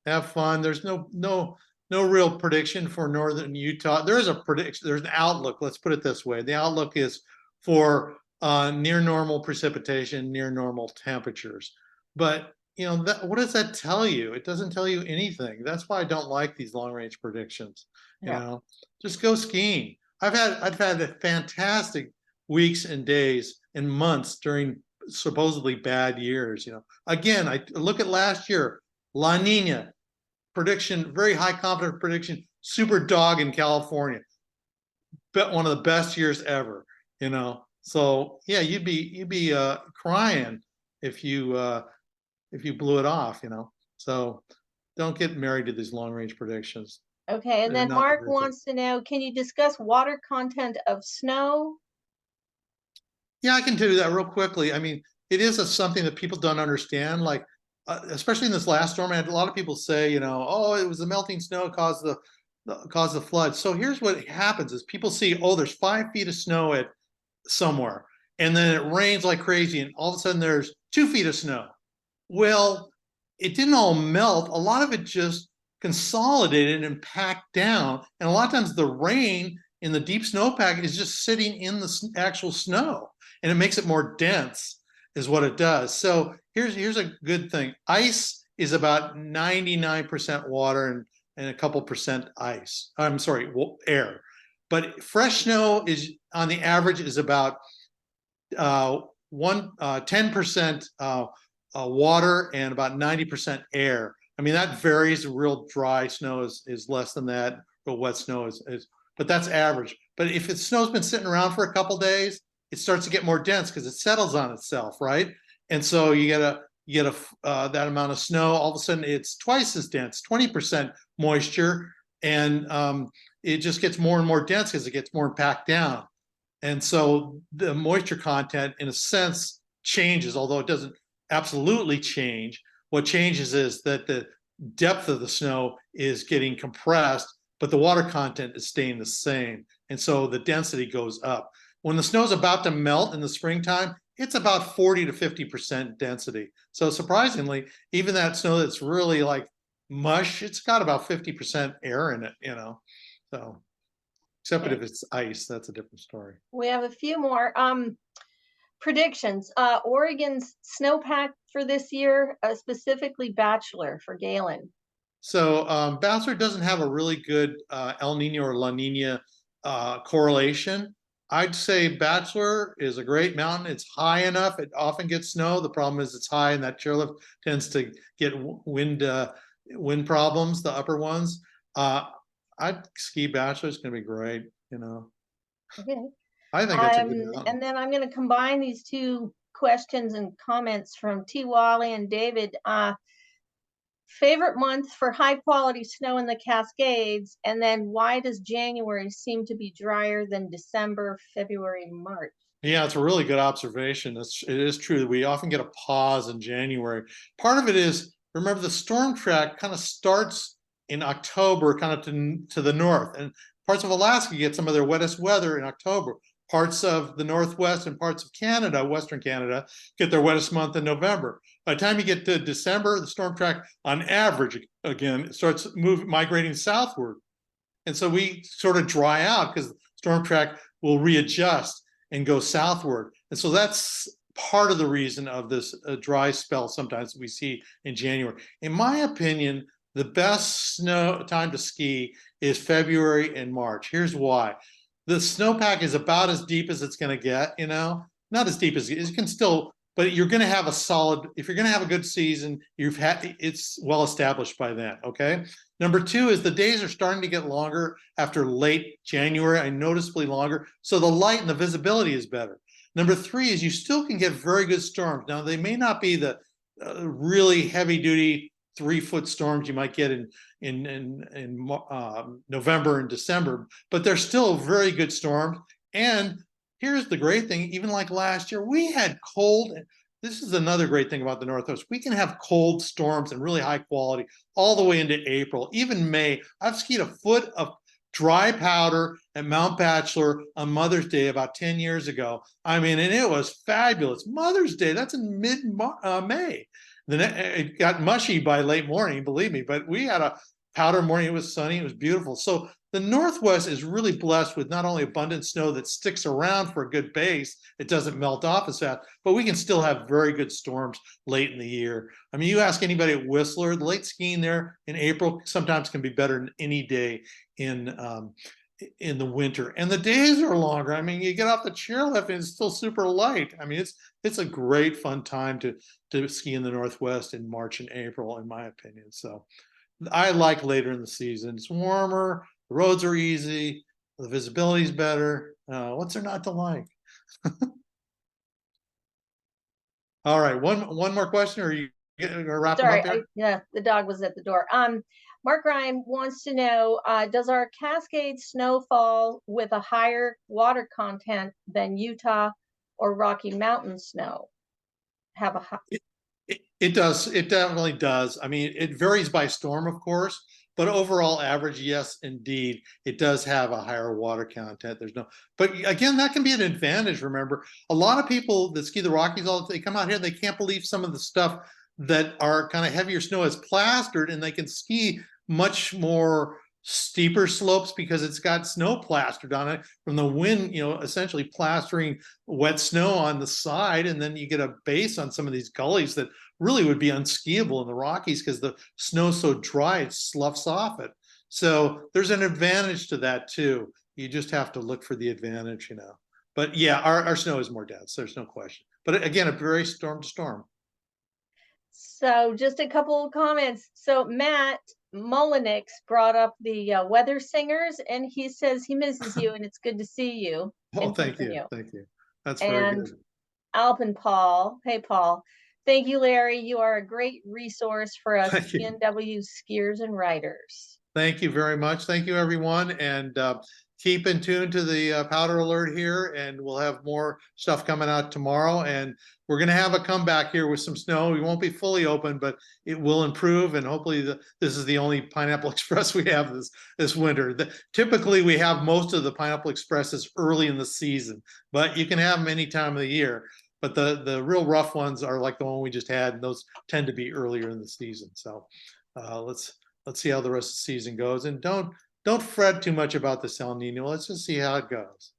have fun. There's no real prediction for Northern Utah. There is a prediction. There's an outlook. Let's put it this way. The outlook is for near normal precipitation, near normal temperatures. But what does that tell you? It doesn't tell you anything. That's why I don't like these long range predictions. Yeah. Just go skiing. I've had fantastic weeks and days and months during supposedly bad years. Again, I look at last year, La Nina prediction, very high confidence prediction, super dog in California, bet one of the best years ever. So yeah, you'd be crying if you blew it off. So don't get married to these long range predictions. Okay, and then Mark wants to know, can you discuss water content of snow? Yeah, I can do that real quickly. I mean, it is something that people don't understand. Like, especially in this last storm, I had a lot of people say, oh, it was the melting snow caused the flood. So here's what happens: is people see, oh, there's 5 feet of snow at somewhere, and then it rains like crazy, and all of a sudden there's 2 feet of snow. Well, it didn't all melt. A lot of it just consolidated and packed down, and a lot of times the rain in the deep snowpack is just sitting in the actual snow, and it makes it more dense is what it does. So here's a good thing. Ice is about 99% water and a couple percent ice. I'm sorry, air. But fresh snow is on the average is about 10% water and about 90% air. I mean, that varies. Real dry snow is less than that, but wet snow is but that's average. But if the snow's been sitting around for a couple days, it starts to get more dense because it settles on itself, right? And so you get that amount of snow. All of a sudden, it's twice as dense, 20% moisture, and it just gets more and more dense because it gets more packed down. And so the moisture content, in a sense, changes, although it doesn't absolutely change. What changes is that the depth of the snow is getting compressed, but the water content is staying the same. And so the density goes up. When the snow is about to melt in the springtime, it's about 40 to 50% density. So surprisingly, even that snow that's really like mush, it's got about 50% air in it, So, except Okay. if it's ice, that's a different story. We have a few more predictions. Oregon's snowpack for this year, specifically Bachelor for Galen. So Bachelor doesn't have a really good El Nino or La Nina correlation. I'd say Bachelor is a great mountain. It's high enough. It often gets snow. The problem is it's high, and that chairlift tends to get wind problems, the upper ones. I'd ski bachelor. It's going to be great. Okay. I think that's a good mountain. And then I'm going to combine these two questions and comments from T. Wally and David. Favorite month for high quality snow in the Cascades, and then why does January seem to be drier than December, February, March? Yeah, it's a really good observation. It is true that we often get a pause in January. Part of it is, remember, the storm track kind of starts in October, kind of to the north, and parts of Alaska get some of their wettest weather in October. Parts of the Northwest and parts of Canada, Western Canada, get their wettest month in November. By the time you get to December, the storm track, on average, again, starts migrating southward. And so we sort of dry out because the storm track will readjust and go southward. And so that's part of the reason of this dry spell sometimes we see in January. In my opinion, the best snow time to ski is February and March. Here's why. The snowpack is about as deep as it's going to get, not as deep as it can still, but you're going to have a solid, if you're going to have a good season, it's well established by then. Okay. Number two is the days are starting to get longer after late January, noticeably longer. So the light and the visibility is better. Number three is you still can get very good storms. Now, they may not be the really heavy duty 3-foot storms you might get in November and December, but they're still very good storms. And here's the great thing, even like last year, we had cold. This is another great thing about the Northwest. We can have cold storms and really high quality all the way into April, even May. I've skied a foot of dry powder at Mount Bachelor on Mother's Day about 10 years ago. I mean, and it was fabulous. Mother's Day, that's in mid-May. Then it got mushy by late morning, believe me, but we had a powder morning. It was sunny. It was beautiful. So the Northwest is really blessed with not only abundant snow that sticks around for a good base, it doesn't melt off as fast, but we can still have very good storms late in the year. I mean, you ask anybody at Whistler, the late skiing there in April sometimes can be better than any day in the winter, and the days are longer. I mean, you get off the chairlift and it's still super light. I mean, it's a great fun time to ski in the Northwest in March and April, in my opinion. So I like later in the season. It's warmer, the roads are easy, the visibility is better. What's there not to like? All right, one more question, or are you gonna wrap Sorry, them up here? yeah, the dog was at the door. Mark Ryan wants to know, does our Cascade snowfall with a higher water content than Utah or Rocky Mountain snow have a high? It does. It definitely does. I mean, it varies by storm, of course, but overall average, yes, indeed, it does have a higher water content. But again, that can be an advantage. Remember, a lot of people that ski the Rockies, they come out here, they can't believe some of the stuff that are kind of heavier snow is plastered, and they can ski much more steeper slopes because it's got snow plastered on it from the wind, essentially plastering wet snow on the side. And then you get a base on some of these gullies that really would be unskiable in the Rockies because the snow's so dry, it sloughs off it. So there's an advantage to that too. You just have to look for the advantage, But yeah, our snow is more dense. There's no question. But again, a very storm to storm. So just a couple of comments. So Matt Mullenix brought up the Weather Singers, and he says he misses you and it's good to see you. Oh, thank you. Thank you. That's and very good. Alpin Paul. Hey, Paul. Thank you, Larry. You are a great resource for us PNW skiers and riders. Thank you very much. Thank you, everyone. And keep in tune to the Powder Alert here, and we'll have more stuff coming out tomorrow. And we're going to have a comeback here with some snow. We won't be fully open, but it will improve. And hopefully this is the only Pineapple Express we have this winter. Typically, we have most of the Pineapple Expresses early in the season, but you can have them any time of the year. But the real rough ones are like the one we just had, and those tend to be earlier in the season. So let's see how the rest of the season goes. And don't fret too much about this El Nino. Let's just see how it goes.